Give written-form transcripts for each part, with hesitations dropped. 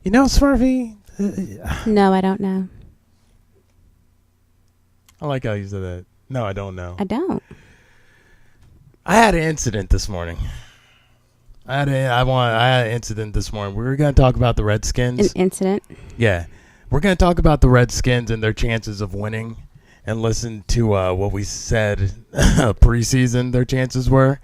You know, Smurfy? No, I don't know. I like how you said that. No, I don't know. I don't. I had an incident this morning. I had an incident this morning. We were going to talk about the Redskins. An incident? Yeah. We're going to talk about the Redskins and their chances of winning and listen to what we said preseason their chances were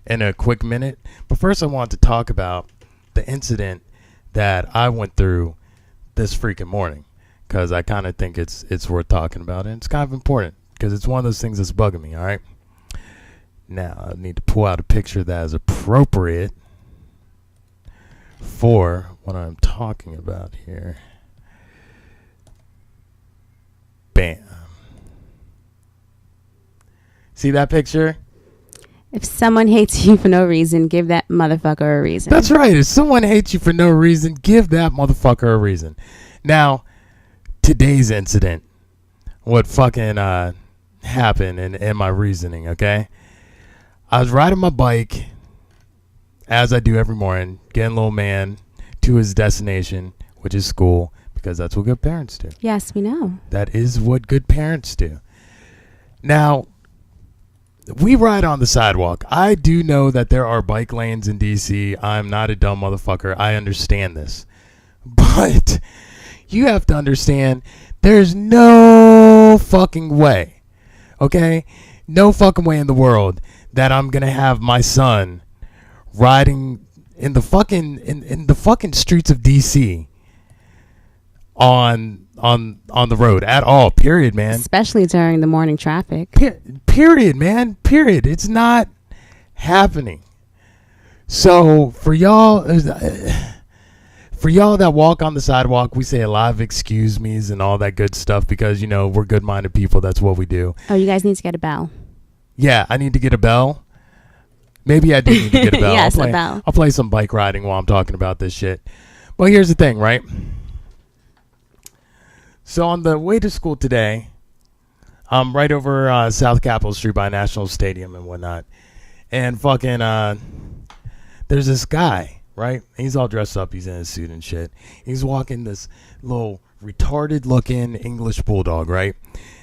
in a quick minute. But first I want to talk about the incident that I went through this freaking morning because I kind of think it's worth talking about, and it's kind of important because it's one of those things that's bugging me, all right? Now, I need to pull out a picture that is appropriate for what I'm talking about here. Bam. See that picture? If someone hates you for no reason, give that motherfucker a reason. That's right. If someone hates you for no reason, give that motherfucker a reason. Now, today's incident, what fucking happened in my reasoning, okay? I was riding my bike, as I do every morning, getting little man to his destination, which is school, because that's what good parents do. Yes, we know. That is what good parents do. Now, we ride on the sidewalk. I do know that there are bike lanes in D.C. I'm not a dumb motherfucker. I understand this. But you have to understand there's no fucking way, okay? No fucking way in the world that I'm going to have my son riding in the fucking in the fucking streets of D.C. on the road at all, period, man. Especially during the morning traffic. Period, man. Period. It's not happening. So for y'all that walk on the sidewalk, we say a lot of excuse me's and all that good stuff because, you know, we're good-minded people. That's what we do. Oh, you guys need to get a bell. Yeah, I need to get a bell. Maybe I do need to get a bell. Yes, a bell. I'll play some bike riding while I'm talking about this shit. Well, here's the thing, right? So on the way to school today, I'm right over South Capitol Street by National Stadium and whatnot. And fucking, there's this guy, right? He's all dressed up. He's in a suit and shit. He's walking this little retarded-looking English bulldog, right?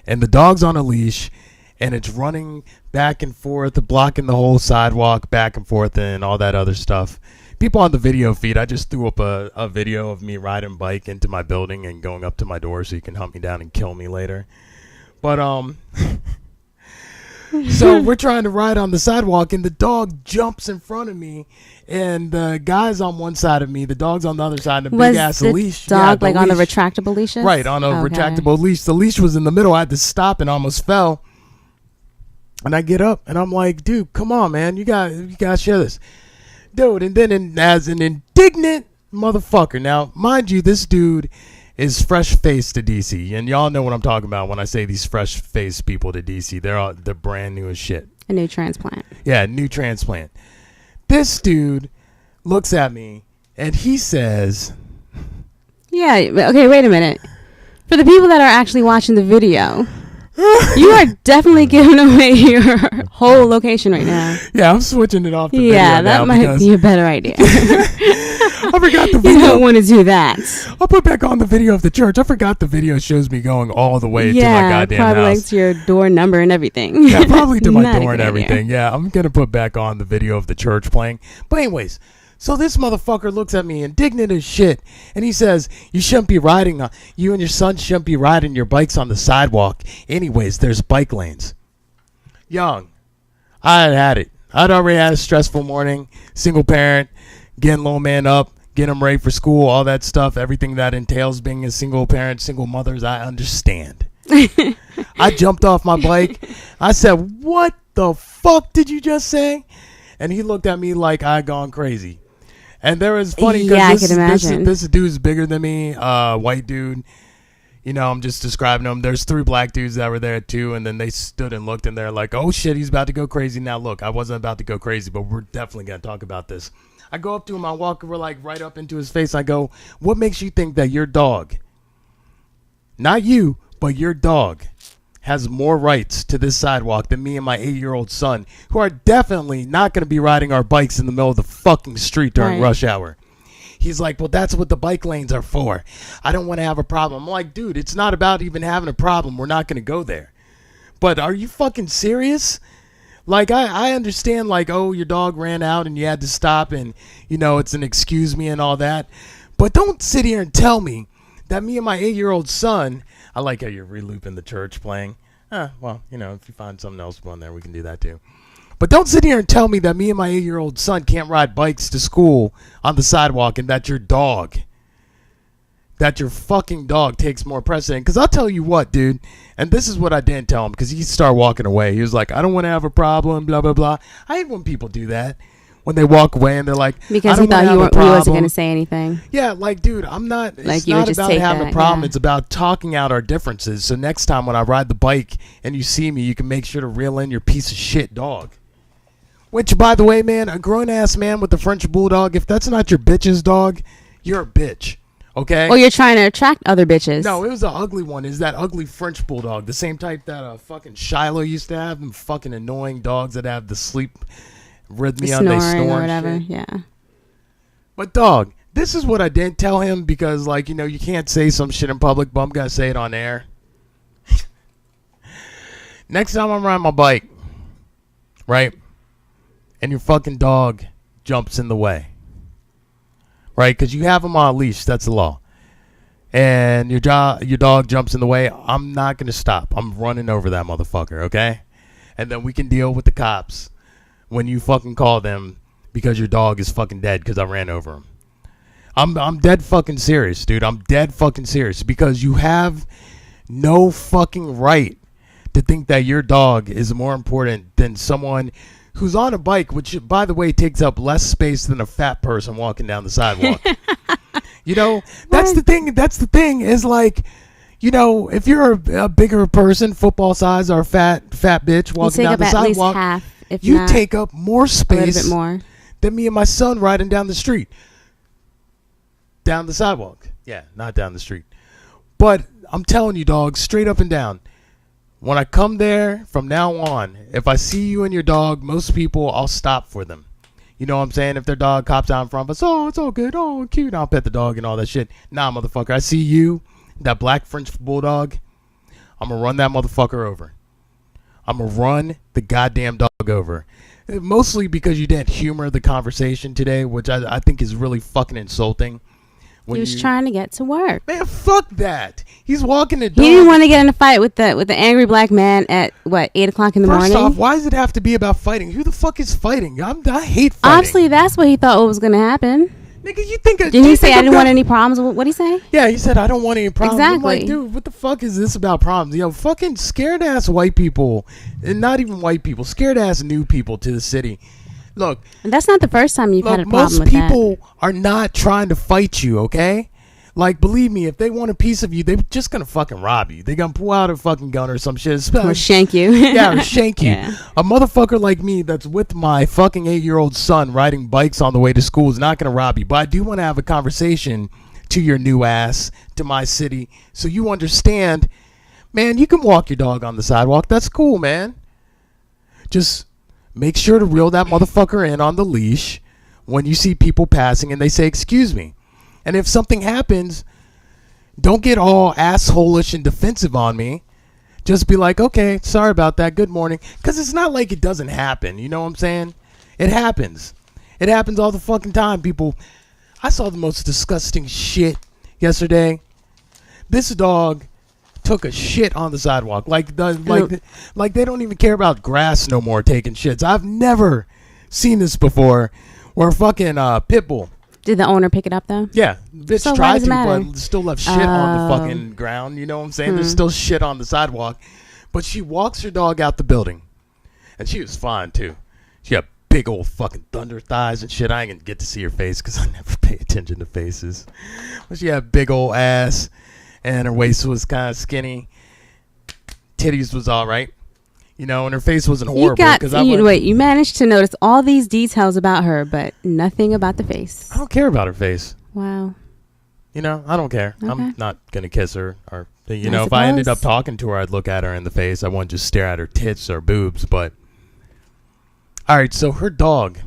And the dog's on a leash, and it's running back and forth, blocking the whole sidewalk, back and forth, and all that other stuff. People on the video feed, I just threw up a video of me riding bike into my building and going up to my door so you can hunt me down and kill me later. But, so we're trying to ride on the sidewalk, and the dog jumps in front of me, and the guy's on one side of me, the dog's on the other side, and a big-ass leash. Dog, like, on the retractable leashes? Right, on a retractable leash. The leash was in the middle. I had to stop and almost fell. And I get up, and I'm like, dude, come on, man. You gotta share this. Dude, and then as an indignant motherfucker. Now, mind you, this dude is fresh-faced to DC. And y'all know what I'm talking about when I say these fresh-faced people to DC. They're brand new as shit. A new transplant. Yeah, new transplant. This dude looks at me, and he says... Yeah, okay, wait a minute. For the people that are actually watching the video... You are definitely giving away your whole location right now. Yeah, I'm switching it off the video now. Yeah, that might be a better idea. I forgot the video. You don't want to do that. I'll put back on the video of the church. I forgot the video shows me going all the way to my goddamn probably house. Like to your door number and everything. Yeah, probably to my door and everything. Yeah, I'm going to put back on the video of the church playing. But anyways... So this motherfucker looks at me indignant as shit, and he says, you and your son shouldn't be riding your bikes on the sidewalk. Anyways, there's bike lanes. Young, I had it. I'd already had a stressful morning, single parent, getting little man up, getting him ready for school, all that stuff, everything that entails being a single parent, single mothers, I understand. I jumped off my bike. I said, what the fuck did you just say? And he looked at me like I'd gone crazy. And there was funny because this dude's bigger than me, white dude. You know, I'm just describing him. There's 3 black dudes that were there too, and then they stood and looked, and they're like, oh shit, he's about to go crazy. Now look, I wasn't about to go crazy, but we're definitely going to talk about this. I go up to him, I walk like right up into his face. I go, what makes you think that your dog, not you, but your dog, has more rights to this sidewalk than me and my 8-year-old son, who are definitely not going to be riding our bikes in the middle of the fucking street during rush hour? He's like, well, that's what the bike lanes are for. I don't want to have a problem. I'm like, dude, it's not about even having a problem. We're not going to go there. But are you fucking serious? Like, I understand, like, oh, your dog ran out and you had to stop and, you know, it's an excuse me and all that. But don't sit here and tell me that me and my 8-year-old son, I like how you're relooping the church playing. Well, you know, if you find something else on there, we can do that too. But don't sit here and tell me that me and my 8-year-old son can't ride bikes to school on the sidewalk and that your fucking dog takes more precedent. Because I'll tell you what, dude, and this is what I didn't tell him because he started walking away. He was like, I don't want to have a problem, blah, blah, blah. I hate when people do that. When they walk away and they're like, because I he don't thought you wasn't going to say anything. Yeah, like, dude, I'm not. It's like you not would just about take having that, a problem. yeah. It's about talking out our differences. So next time when I ride the bike and you see me, you can make sure to reel in your piece of shit dog. Which, by the way, man, a grown-ass man with a French bulldog, if that's not your bitch's dog, you're a bitch, okay? Or you're trying to attract other bitches. No, it was the ugly one. Is that ugly French bulldog, the same type that fucking Shiloh used to have, them fucking annoying dogs that have the sleep rhythmia and they snore or whatever, and shit. yeah. But, dog, this is what I didn't tell him because, like, you know, you can't say some shit in public, but I'm going to say it on air. Next time I'm riding my bike, right? And your fucking dog jumps in the way, right? Because you have him on a leash. That's the law. And your dog jumps in the way. I'm not going to stop. I'm running over that motherfucker, okay? And then we can deal with the cops when you fucking call them because your dog is fucking dead because I ran over him. I'm dead fucking serious, dude. I'm dead fucking serious because you have no fucking right to think that your dog is more important than someone who's on a bike, which, by the way, takes up less space than a fat person walking down the sidewalk. You know, that's the thing. That's the thing is, like, you know, if you're a bigger person, football size, or a fat bitch walking down the sidewalk, half, if you not take up more space a little bit more than me and my son riding down the street. Down the sidewalk. Yeah, not down the street. But I'm telling you, dog, straight up and down, when I come there from now on, if I see you and your dog, most people, I'll stop for them. You know what I'm saying? If their dog cops out in front of us, oh, it's all good. Oh, cute. I'll pet the dog and all that shit. Nah, motherfucker. I see you, that black French bulldog. I'm going to run that motherfucker over. I'm going to run the goddamn dog over. Mostly because you didn't humor the conversation today, which I think is really fucking insulting. He was trying to get to work. Man, fuck that. He's walking the dog. He didn't want to get in a fight with the angry black man at, what, 8 o'clock in the morning? First off, why does it have to be about fighting? Who the fuck is fighting? I hate fighting. Obviously, that's what he thought was going to happen. Nigga, you think... Did he say, I didn't want any problems? What'd he say? Yeah, he said, I don't want any problems. Exactly. I'm like, dude, what the fuck is this about problems? You know, fucking scared-ass white people, and not even white people, scared-ass new people to the city. Look... And that's not the first time you've had a problem with that. Most people are not trying to fight you, okay? Like, believe me, if they want a piece of you, they're just going to fucking rob you. They're going to pull out a fucking gun or some shit. Or shank you. Yeah, or shank you. Yeah. A motherfucker like me that's with my fucking 8-year-old son riding bikes on the way to school is not going to rob you. But I do want to have a conversation to your new ass, to my city, so you understand, man, you can walk your dog on the sidewalk. That's cool, man. Just make sure to reel that motherfucker in on the leash when you see people passing and they say, excuse me. And if something happens, don't get all asshole-ish and defensive on me. Just be like, okay, sorry about that. Good morning. Because it's not like it doesn't happen. You know what I'm saying? It happens. It happens all the fucking time, people. I saw the most disgusting shit yesterday. This dog took a shit on the sidewalk. Like they don't even care about grass no more taking shits. I've never seen this before where a fucking pit bull. Did the owner pick it up, though? Yeah. Bitch So tried to, matter? but still left shit on the fucking ground. You know what I'm saying? There's still shit on the sidewalk. But she walks her dog out the building. And she was fine, too. She had big old fucking thunder thighs and shit. I ain't going to get to see her face because I never pay attention to faces. But she had big old ass. And her waist was kind of skinny. Titties was all right. You know, and her face wasn't horrible. You managed to notice all these details about her, but nothing about the face. I don't care about her face. Wow. You know, I don't care. Okay. I'm not going to kiss her. Or, you know, if I ended up talking to her, I'd look at her in the face. I wouldn't just stare at her tits or boobs. But, all right, so her dog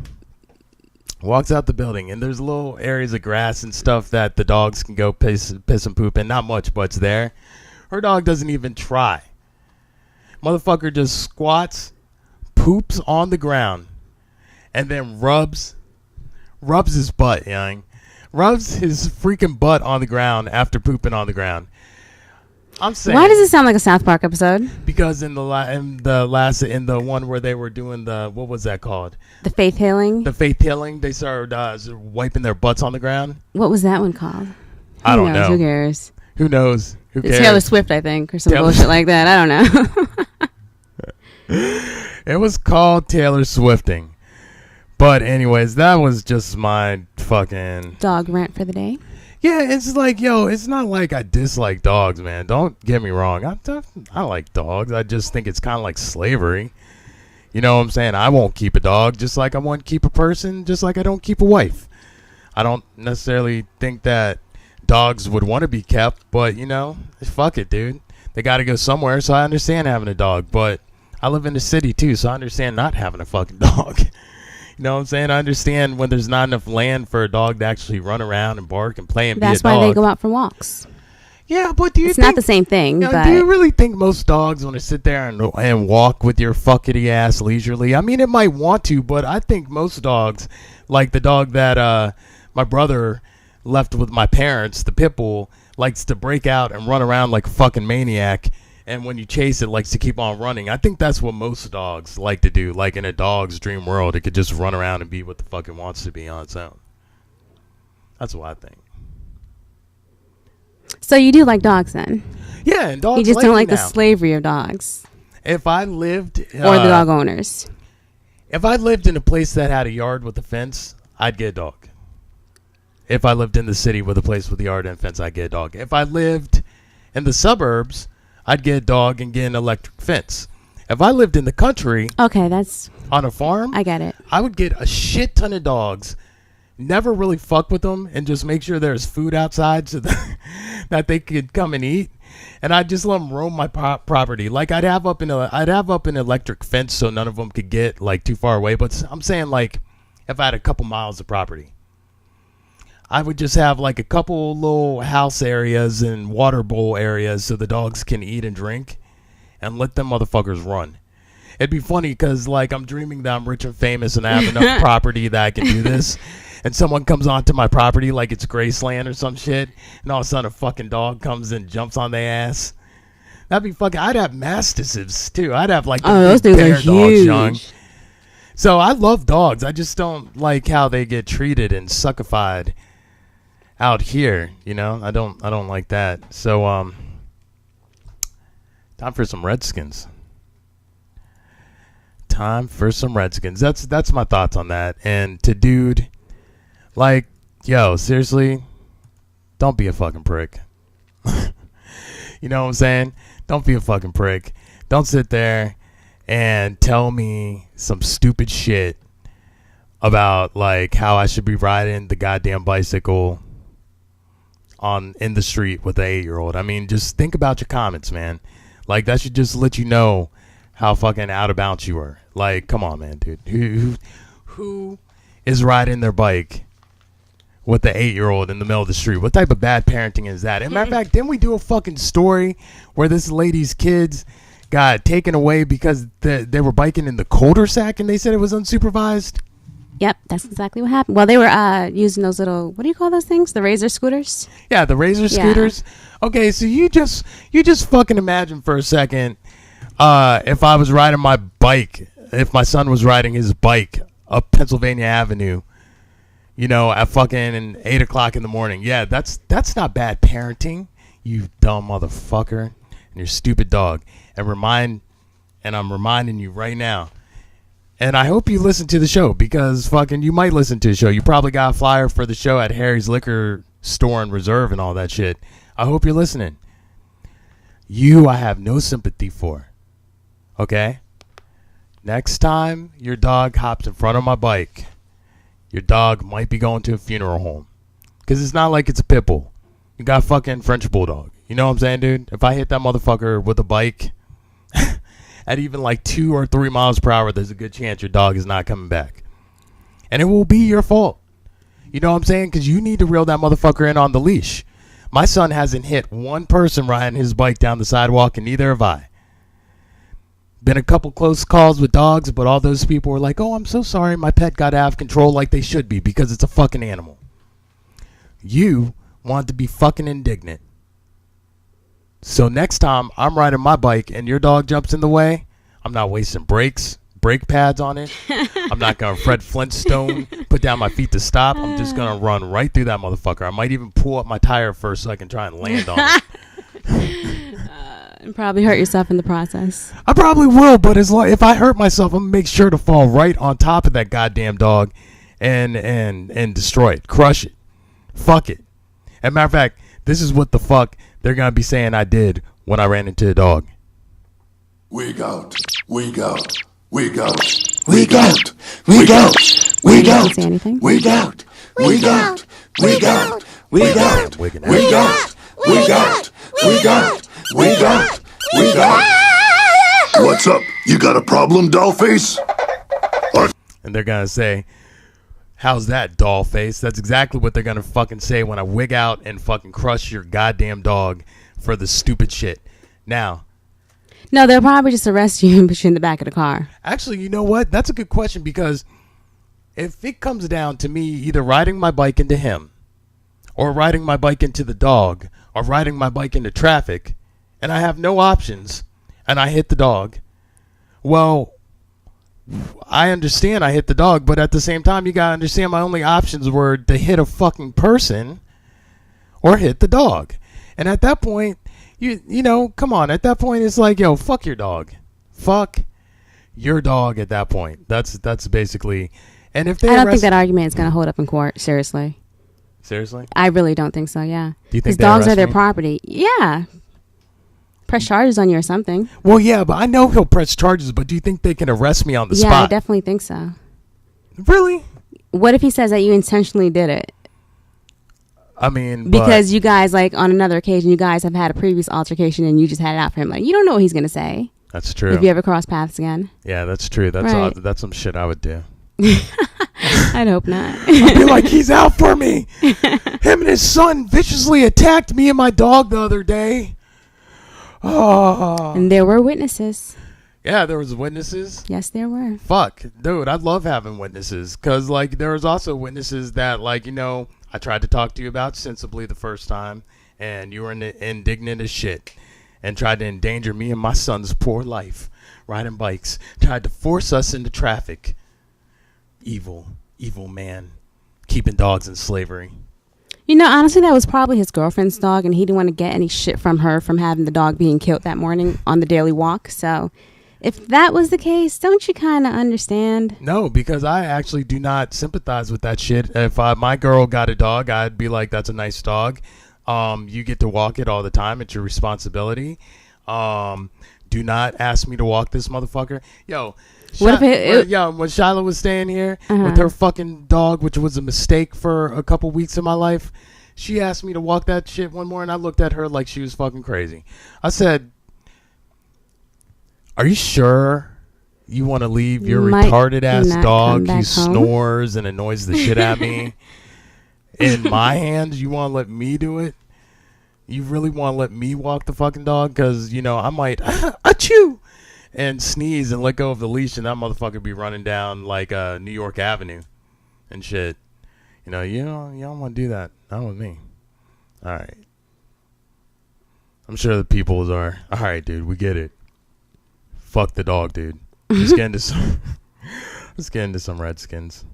Walks out the building, and there's little areas of grass and stuff that the dogs can go piss and poop in. Not much, but it's there. Her dog doesn't even try. Motherfucker just squats, poops on the ground, and then rubs his butt, young. Rubs his freaking butt on the ground after pooping on the ground. I'm saying. Why does it sound like a South Park episode? Because in the one where they were doing what was that called? The faith healing. The faith healing. They started wiping their butts on the ground. What was that one called? I don't know. Who cares? Who knows? Who cares? Taylor Swift, I think, or some bullshit like that. I don't know. It was called Taylor Swifting. But anyways, that was just my fucking dog rant for the day. Yeah, it's like, yo, it's not like I dislike dogs, man. Don't get me wrong. I like dogs. I just think it's kind of like slavery. You know what I'm saying? I won't keep a dog just like I won't keep a person, just like I don't keep a wife. I don't necessarily think that dogs would want to be kept, but, you know, fuck it, dude. They got to go somewhere, so I understand having a dog. But I live in the city, too, so I understand not having a fucking dog. You know what I'm saying? I understand when there's not enough land for a dog to actually run around and bark and play and be a dog. That's why they go out for walks. Yeah, but it's not the same thing. But do you really think most dogs want to sit there and walk with your fuckity ass leisurely? I mean, it might want to, but I think most dogs, like the dog that my brother left with my parents, the pit bull, likes to break out and run around like a fucking maniac. And when you chase it, likes to keep on running. I think that's what most dogs like to do. Like in a dog's dream world, it could just run around and be what the fuck it wants to be on its own. That's what I think. So you do like dogs then? Yeah, and dogs. You just don't like the slavery of dogs. If I lived, or the dog owners. If I lived in a place that had a yard with a fence, I'd get a dog. If I lived in the city with a place with a yard and a fence, I'd get a dog. If I lived in the suburbs, I'd get a dog and get an electric fence. If I lived in the country, okay, that's on a farm, I get it. I would get a shit ton of dogs, never really fuck with them, and just make sure there's food outside so that they could come and eat. And I'd just let them roam my property. Like I'd have up an electric fence so none of them could get like too far away. But I'm saying like if I had a couple miles of property, I would just have like a couple little house areas and water bowl areas so the dogs can eat and drink and let them motherfuckers run. It'd be funny because like I'm dreaming that I'm rich and famous and I have enough property that I can do this. And someone comes onto my property like it's Graceland or some shit. And all of a sudden a fucking dog comes and jumps on their ass. That'd be fucking... I'd have mastiffs too. I'd have like those things are huge. Young. So I love dogs. I just don't like how they get treated and suckified out here, you know. I don't like that. So time for some Redskins. That's my thoughts on that. And to dude, like, yo, seriously, don't be a fucking prick. You know what I'm saying? Don't be a fucking prick. Don't sit there and tell me some stupid shit about like how I should be riding the goddamn bicycle in the street with an 8-year-old. I mean, just think about your comments, man. Like, that should just let you know how fucking out of bounds you are. Like, come on, man, dude. Who is riding their bike with the 8-year-old in the middle of the street? What type of bad parenting is that? And matter of fact, didn't we do a fucking story where this lady's kids got taken away because they were biking in the cul-de-sac and they said it was unsupervised? Yep, that's exactly what happened. Well, they were using those little, what do you call those things? The Razor scooters? Yeah, the Razor scooters. Okay, so you just fucking imagine for a second if I was riding my bike, if my son was riding his bike up Pennsylvania Avenue, you know, at fucking 8 o'clock in the morning. Yeah, that's not bad parenting, you dumb motherfucker, and your stupid dog. And I'm reminding you right now. And I hope you listen to the show because fucking you might listen to the show. You probably got a flyer for the show at Harry's Liquor Store and Reserve and all that shit. I hope you're listening. I have no sympathy for. Okay? Next time your dog hops in front of my bike, your dog might be going to a funeral home. Because it's not like it's a pit bull. You got fucking French bulldog. You know what I'm saying, dude? If I hit that motherfucker with a bike at even like 2 or 3 miles per hour, there's a good chance your dog is not coming back. And it will be your fault. You know what I'm saying? Because you need to reel that motherfucker in on the leash. My son hasn't hit one person riding his bike down the sidewalk, and neither have I. Been a couple close calls with dogs, but all those people were like, oh, I'm so sorry, my pet got out of control, like they should be, because it's a fucking animal. You want to be fucking indignant. So next time I'm riding my bike and your dog jumps in the way, I'm not wasting brake pads on it. I'm not going to Fred Flintstone, put down my feet to stop. I'm just going to run right through that motherfucker. I might even pull up my tire first so I can try and land on it. And probably hurt yourself in the process. I probably will, but if I hurt myself, I'm going to make sure to fall right on top of that goddamn dog and destroy it, crush it, fuck it. As a matter of fact, this is what the fuck they're going to be saying I did when I ran into the dog. Wig out, wig out. Wig out, wig out, wig out, wig out, wig out, wig out, wig out, wig out, wig out, wig out, wig out, wig out, wig out. What's up? You got a problem, dollface? And they're gonna say, how's that, dollface? That's exactly what they're gonna fucking say when I wig out and fucking crush your goddamn dog for the stupid shit. Now, no, they'll probably just arrest you and put you in the back of the car. Actually, you know what? That's a good question, because if it comes down to me either riding my bike into him or riding my bike into the dog or riding my bike into traffic and I have no options and I hit the dog, well, I understand I hit the dog, but at the same time, you got to understand my only options were to hit a fucking person or hit the dog. And at that point, you know, come on. At that point, it's like, yo, fuck your dog. Fuck your dog at that point. That's basically. And if they I don't think that argument is going to hold up in court. Seriously. Seriously? I really don't think so, yeah. Do you think dogs are their property. Yeah. Press charges on you or something. Well, yeah, but I know he'll press charges, but do you think they can arrest me on the spot? Yeah, I definitely think so. Really? What if he says that you intentionally did it? I mean, because you guys, like, on another occasion, you guys have had a previous altercation and you just had it out for him. Like, you don't know what he's going to say. That's true. If you ever cross paths again. Yeah, that's true. That's right. That's some shit I would do. I'd hope not. I'd be like, he's out for me. Him and his son viciously attacked me and my dog the other day. Oh. And there were witnesses. Yeah, there was witnesses. Yes, there were. Fuck, dude, I love having witnesses, because, like, there was also witnesses that, like, you know, I tried to talk to you about sensibly the first time, and you were indignant as shit and tried to endanger me and my son's poor life riding bikes, tried to force us into traffic. Evil man, keeping dogs in slavery. You know, honestly, that was probably his girlfriend's dog, and he didn't want to get any shit from her from having the dog being killed that morning on the daily walk. So if that was the case, don't you kind of understand? No, because I actually do not sympathize with that shit. If my girl got a dog, I'd be like, that's a nice dog. You get to walk it all the time. It's your responsibility. Do not ask me to walk this motherfucker. Yo, when Shiloh was staying here with her fucking dog, which was a mistake for a couple weeks of my life, she asked me to walk that shit one morning. I looked at her like she was fucking crazy. I said, are you sure you want to leave your retarded ass dog who snores and annoys the shit out of me in my hands? You want to let me do it? You really want to let me walk the fucking dog? Because, you know, I might achoo and sneeze and let go of the leash, and that motherfucker be running down like New York Avenue and shit. You don't want to do that. Not with me. All right. I'm sure the peoples are, all right, dude, we get it. Fuck the dog, dude. Let's get into some Redskins.